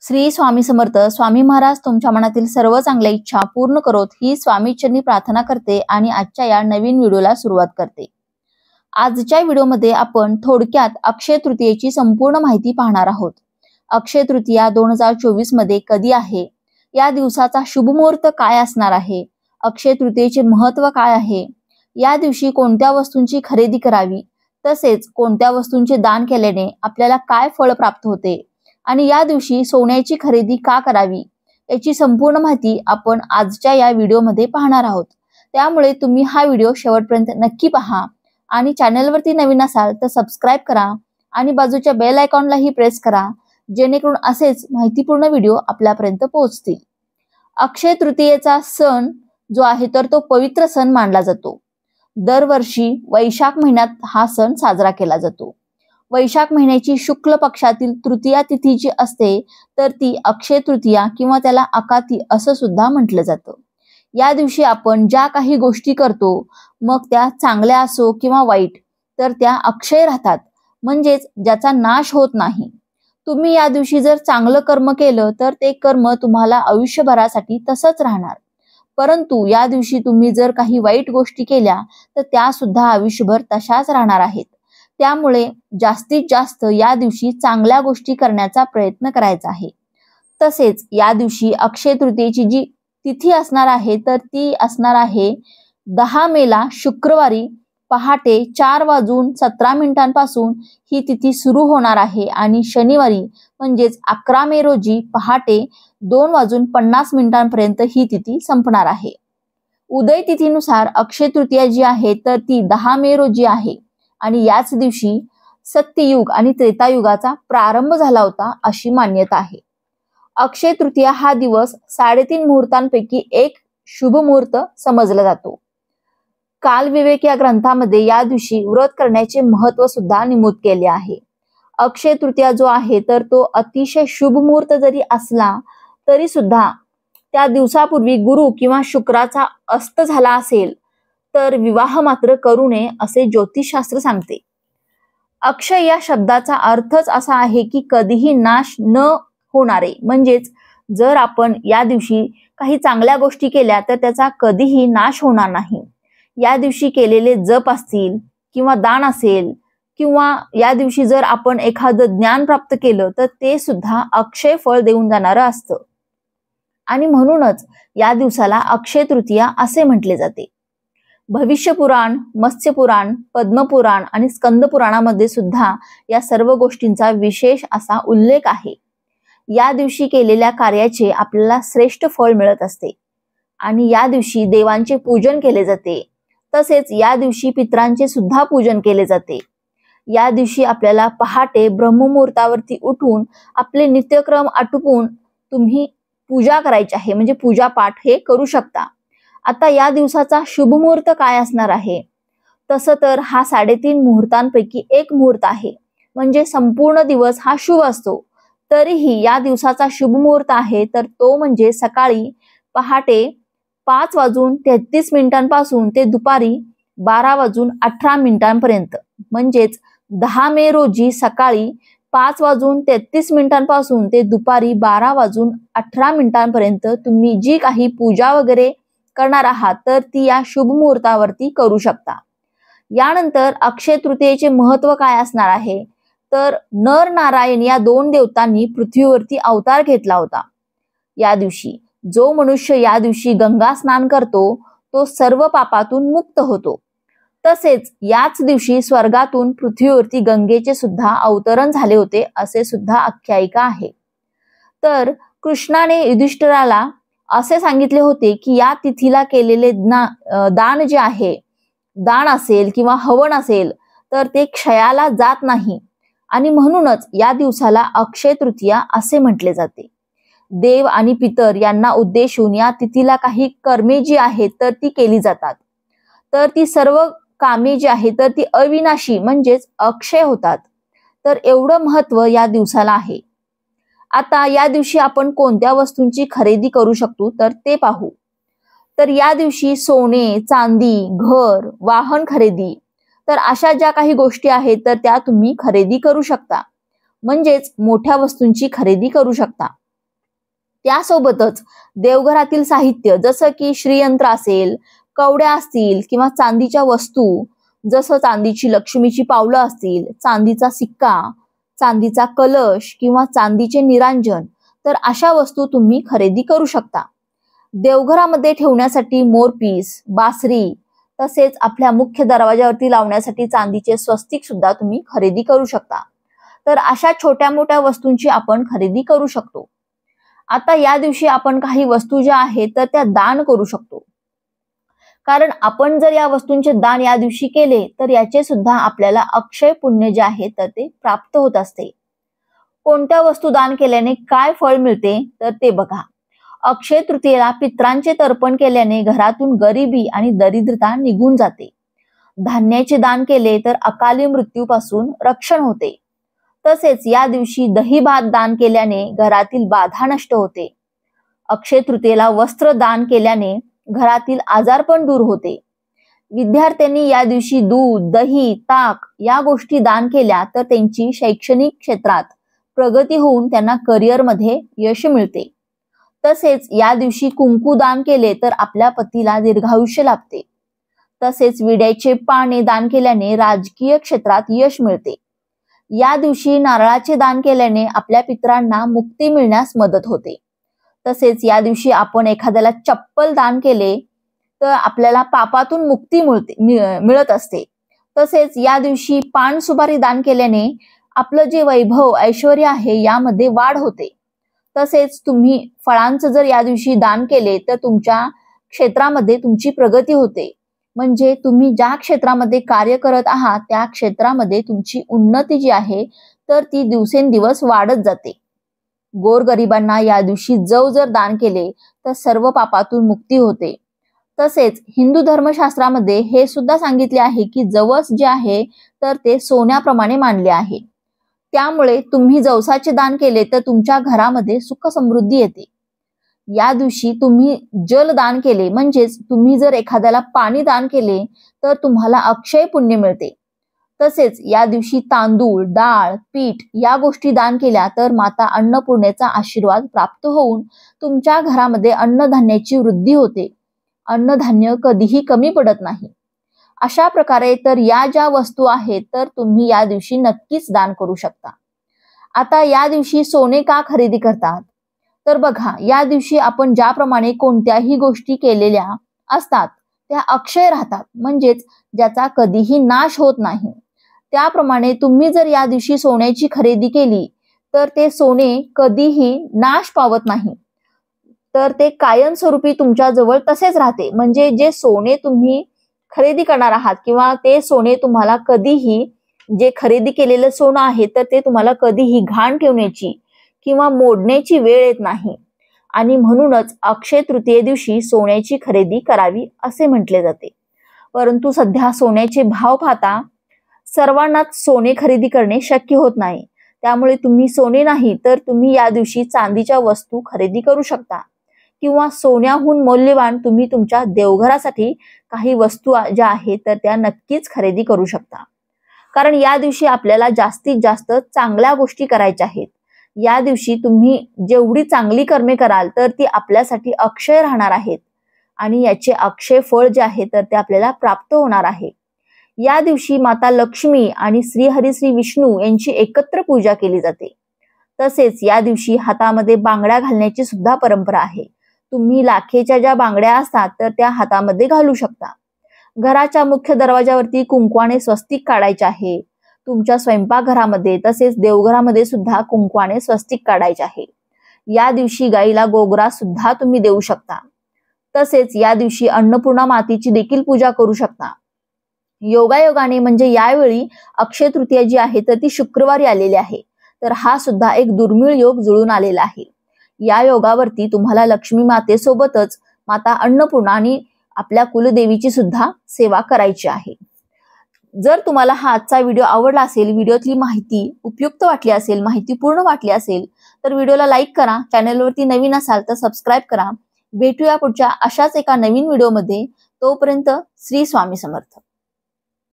श्री स्वामी समर्थ. स्वामी महाराज तुमच्या मनातील सर्व चांगल्या इच्छा पूर्ण करोत ही स्वामीचरणी प्रार्थना करते आणि आजच्या या नवीन व्हिडिओला सुरुवात करते. आजच्या व्हिडिओमध्ये आपण थोडक्यात अक्षय तृतीयेची संपूर्ण माहिती पाहणार आहोत. अक्षय तृतीया 2024 मध्ये कधी आहे, या दिवसाचा शुभ मुहूर्त काय असणार आहे, अक्षय तृतीयेचे महत्त्व काय आहे, या दिवशी कोणत्या वस्तूंची खरेदी करावी, तसेच कोणत्या वस्तूंचे दान केल्याने आपल्याला काय फळ प्राप्त होते आणि या दिवशी सोन्याची खरेदी का करावी, याची संपूर्ण माहिती आपण आजच्या या व्हिडिओमध्ये पाहणार आहोत. त्यामुळे तुम्ही हा व्हिडिओ शेवटपर्यंत नक्की पहा आणि चॅनलवरती नवीन असाल तर सबस्क्राइब करा आणि बाजूच्या बेल आयकॉनलाही प्रेस करा, जेणेकरून असेच माहितीपूर्ण व्हिडिओ आपल्यापर्यंत पोहोचतील. अक्षय तृतीयेचा सण जो आहे तर तो पवित्र सण मानला जातो. दरवर्षी वैशाख महिन्यात हा सण साजरा केला जातो. वैशाख महिन्याची शुक्ल पक्षातील तृतीया तिथी जी असते तर ती अक्षय तृतीया किंवा त्याला अकाती असं सुद्धा म्हटलं जातं. या दिवशी आपण ज्या काही गोष्टी करतो, मग त्या चांगल्या असो किंवा वाईट, तर त्या अक्षय राहतात, म्हणजेच ज्याचा नाश होत नाही. तुम्ही या दिवशी जर चांगलं कर्म केलं तर ते कर्म तुम्हाला आयुष्यभरासाठी तसंच राहणार. परंतु या दिवशी तुम्ही जर काही वाईट गोष्टी केल्या तर त्या सुद्धा आयुष्यभर तशाच राहणार आहेत. त्यामुळे जास्तीत जास्त या दिवशी चांगल्या गोष्टी करण्याचा प्रयत्न करायचा आहे. तसेच या दिवशी अक्षय तृतीयेची जी तिथी असणार आहे तर ती असणार आहे 10 मेला शुक्रवारी पहाटे 4:17 पासून ही तिथी सुरू होणार आहे आणि शनिवारी म्हणजेच 11 मे रोजी पहाटे 2:50 पर्यंत ही तिथी संपणार आहे. उदय तिथीनुसार अक्षय तृतीया जी आहे तर ती 10 मे रोजी आहे आणि याच दिवशी सत्ययुग आणि त्रेतायुगाचा प्रारंभ झाला होता अशी मान्यता आहे. अक्षय तृतीया हा दिवस 3.5 मुहूर्तांपैकी एक शुभ मुहूर्त समजला जातो. कालविवेक या ग्रंथामध्ये या दिवशी व्रत करण्याचे महत्त्व सुद्धा नमूद केले आहे. अक्षय तृतीया जो आहे तर तो अतिशय शुभ मुहूर्त जरी असला तरी सुद्धा त्या दिवसापूर्वी गुरु किंवा शुक्राचा अस्त झाला असेल तर विवाह मात्र करू नये असे ज्योतिषशास्त्र सांगते. अक्षय या शब्दाचा अर्थच असा आहे की कधीही नाश न होणारे, म्हणजेच जर आपण या दिवशी काही चांगल्या गोष्टी केल्या तर त्याचा कधीही नाश होणार नाही. या दिवशी केलेले जप असतील किंवा दान असेल किंवा या दिवशी जर आपण एखादं ज्ञान प्राप्त केलं तर ते सुद्धा अक्षय फळ देऊन जाणारं असतं आणि म्हणूनच या दिवसाला अक्षय तृतीया असे म्हटले जाते. भविष्यपुराण, मत्स्यपुराण, पद्मपुराण आणि स्कंदपुराणामध्ये सुद्धा या सर्व गोष्टींचा विशेष असा उल्लेख आहे. या दिवशी केलेल्या कार्याचे आपल्याला श्रेष्ठ फळ मिळत असते आणि या दिवशी देवांचे पूजन केले जाते. तसेच या दिवशी पितरांचे सुद्धा पूजन केले जाते. या दिवशी आपल्याला पहाटे ब्रह्ममुहूर्तावरती उठून आपले नित्यक्रम आटोपून तुम्ही पूजा करायची आहे, म्हणजे पूजा पाठ हे करू शकता. आता या दिवसाचा शुभ मुहूर्त काय असणार आहे, तसं तर हा 3.5 मुहूर्तांपैकी एक मुहूर्त आहे, म्हणजे संपूर्ण दिवस हा शुभ असतो. तरीही या दिवसाचा शुभ मुहूर्त आहे तर तो म्हणजे सकाळी पहाटे 5:33 पासून ते दुपारी 12:18 पर्यंत, म्हणजेच 10 मे रोजी सकाळी 5:33 पासून ते दुपारी 12:18 पर्यंत तुम्ही जी काही पूजा वगैरे करणार आहात तर ती या शुभ मुहूर्तावरती करू शकता. यानंतर अक्षय तृतीयेचे महत्त्व काय असणार आहे तर नर नारायण या 2 देवतांनी पृथ्वीवरती अवतार घेतला होता. या दिवशी जो मनुष्य या दिवशी गंगा स्नान करतो तो सर्व पापातून मुक्त होतो. तसेच याच दिवशी स्वर्गातून पृथ्वीवरती गंगेचे सुद्धा अवतरण झाले होते असे सुद्धा आख्यायिका आहे. तर कृष्णाने युधिष्ठिराला असे सांगितले होते की या तिथीला केलेले दान जे आहे, दान असेल किंवा हवन असेल तर ते क्षयाला जात नाही आणि म्हणूनच या दिवसाला अक्षय तृतीया असे म्हटले जाते. देव आणि पितर यांना उद्देशून या तिथीला काही कर्मे जी आहेत तर ती केली जातात. तर ती सर्व कामे जी आहेत तर ती अविनाशी म्हणजेच अक्षय होतात. तर एवढं महत्त्व या दिवसाला आहे. आता या दिवशी आपण कोणत्या वस्तूंची खरेदी करू शकतो तर ते पाहू. तर या दिवशी सोने, चांदी, घर, वाहन खरेदी, तर अशा ज्या काही गोष्टी आहेत तर त्या तुम्ही खरेदी करू शकता, म्हणजेच मोठ्या वस्तूंची खरेदी करू शकता. त्यासोबतच देवघरातील साहित्य जसं की श्रीयंत्र असेल, कवड्या असतील किंवा चांदीच्या वस्तू जसं चांदीची लक्ष्मीची पावलं असतील, चांदीचा सिक्का, चांदीचा कलश किंवा चांदीचे निरांजन, तर अशा वस्तू तुम्ही खरेदी करू शकता। देवघरामध्ये ठेवण्यासाठी मोरपीस, बासरी तसेच आपल्या मुख्य दरवाजावरती लावण्यासाठी चांदीचे स्वस्तिक सुद्धा तुम्ही खरेदी करू शकता। तर अशा छोट्या मोठ्या वस्तूंची आपण खरेदी करू शकतो। आता या दिवशी आपण काही वस्तू ज्या आहेत तर त्या दान करू शकतो, कारण आपण जर या वस्तूंचे दान या दिवशी केले तर याचे सुद्धा आपल्याला अक्षय पुण्य जे आहे तर ते प्राप्त होत असते। कोणत्या वस्तू दान केल्याने काय फळ मिळते तर ते बघा। अक्षय तृतीयेला पित्रांचे तर्पण केल्याने घरातून गरिबी आणि दरिद्रता निघून जाते। धान्याचे दान केले तर अकाली मृत्यूपासून रक्षण होते। तसेच या दिवशी दही भात दान केल्याने घरातील बाधा नष्ट होते। अक्षय तृतीयेला वस्त्र दान केल्याने घरातील आजारपण दूर होते। विद्यार्थ्यांनी या दिवशी दूध, दही, ताक या गोष्टी दान केल्या तर त्यांची शैक्षणिक क्षेत्रात प्रगती होऊन त्यांना करिअरमध्ये यश मिळते। तसेच या दिवशी कुंकू दान केले तर आपल्या पतीला दीर्घायुष्य लाभते। तसेच विड्याचे पाने दान केल्याने राजकीय क्षेत्रात यश मिळते। या दिवशी नारळाचे दान केल्याने आपल्या पितरांना मुक्ती मिळण्यास मदत होते। तसेच या दिवशी आपण एखाद्याला चप्पल दान केले तर आपल्याला पापातून मुक्ती मिळत असते। तसेच या दिवशी पान सुपारी दान केल्याने आपलं जे वैभव ऐश्वर्य आहे यामध्ये वाढ होते। तसेच तुम्ही फळांचं जर या दिवशी दान केले तर तुमच्या क्षेत्रामध्ये तुमची प्रगती होते। म्हणजे तुम्ही ज्या क्षेत्रामध्ये कार्य करत आहात त्या क्षेत्रामध्ये तुमची उन्नती जी आहे तर ती दिवसेंदिवस वाढत जाते। गोरगरिबांना या दिवशी जव जर दान केले तर सर्व पापातून मुक्ती होते। तसेच हिंदू धर्मशास्त्रामध्ये हे सुद्धा सांगितले आहे की जवस जे आहे तर ते सोन्याप्रमाणे मानले आहे। त्यामुळे तुम्ही जवसाचे दान केले तर तुमच्या घरामध्ये सुख समृद्धी येते। या दिवशी तुम्ही जल दान केले म्हणजेच तुम्ही जर एखाद्याला पाणी दान केले तर तुम्हाला अक्षय पुण्य मिळते। तसेच या दिवशी तांदूळ, डाळ, पीठ या गोष्टी दान केल्या तर माता अन्नपूर्णेचा आशीर्वाद प्राप्त होऊन तुमच्या घरामध्ये अन्नधान्याची वृद्धी होते। अन्नधान्य कधीही कमी पडत नाही। अशा प्रकारे तर या ज्या वस्तू आहेत तर तुम्ही या दिवशी नक्कीच दान करू शकता। आता या दिवशी सोने का खरेदी करतात तर बघा, या दिवशी आपण ज्याप्रमाणे कोणत्याही गोष्टी केलेल्या असतात त्या अक्षय राहतात, म्हणजेच ज्याचा कधीही नाश होत नाही। त्याप्रमाणे तुम्ही जर या दिवशी सोन्याची खरेदी केली तर ते सोने कधीही नाश पावत नाही, तर ते कायमस्वरूपी तुमच्या जवळ तसेच राहते। म्हणजे जे सोने तुम्ही खरेदी करणार आहात किंवा ते सोने तुम्हाला कधीही, जे खरेदी केलेलं सोनं आहे तर ते तुम्हाला कधीही घाण ठेवण्याची किंवा मोडण्याची वेळ येत नाही। आणि म्हणूनच अक्षय तृतीये दिवशी सोन्याची खरेदी करावी असे म्हटले जाते। परंतु सध्या सोन्याचे भाव पाहता सर्वांनाच सोने खरेदी करणे शक्य होत नाही। त्यामुळे तुम्ही सोने नाही तर तुम्ही या दिवशी चांदीच्या वस्तू खरेदी करू शकता किंवा सोन्याहून मौल्यवान तुम्ही तुमच्या देवघरासाठी काही वस्तू ज्या आहेत तर त्या नक्कीच खरेदी करू शकता। कारण या दिवशी आपल्याला जास्तीत जास्त चांगल्या गोष्टी करायच्या आहेत। या दिवशी तुम्ही जेवढी चांगली कर्मे कराल तर ती आपल्यासाठी अक्षय राहणार आहेत आणि याचे अक्षय फळ जे आहे तर ते आपल्याला प्राप्त होणार आहे। या दिवशी माता लक्ष्मी आणि श्री हरी श्री विष्णू यांची एकत्र पूजा केली जाते। तसेच या दिवशी हातामध्ये बांगड्या घालण्याची सुद्धा परंपरा आहे। तुम्ही लाखेच्या ज्या बांगड्या असतात तर त्या हातामध्ये घालू शकता। घराच्या मुख्य दरवाजावरती कुंकवाने स्वस्तिक काढायचे आहे। तुमच्या स्वयंपाकघरामध्ये तसेच देवघरामध्ये सुद्धा कुंकवाने स्वस्तिक काढायचे आहे। या दिवशी गाईला गोगरा सुद्धा तुम्ही देऊ शकता। तसेच या दिवशी अन्नपूर्णा मातेची देखील पूजा करू शकता। योगायोगाने म्हणजे यावेळी अक्षय तृतीया जी आहे तर ती शुक्रवारी आलेली आहे, तर हा सुद्धा एक दुर्मिळ योग जुळून आलेला आहे। या योगावरती तुम्हाला लक्ष्मी मातेसोबतच माता अन्नपूर्णा आणि आपल्या कुलदेवीची सुद्धा सेवा करायची आहे। जर तुम्हाला हा आजचा व्हिडिओ आवडला असेल, व्हिडिओतली माहिती उपयुक्त वाटली असेल, माहितीपूर्ण वाटली असेल तर व्हिडिओला लाईक करा। चॅनलवरती नवीन असाल तर सबस्क्राईब करा। भेटूया पुढच्या अशाच एका नवीन व्हिडिओमध्ये। तोपर्यंत श्री स्वामी समर्थ।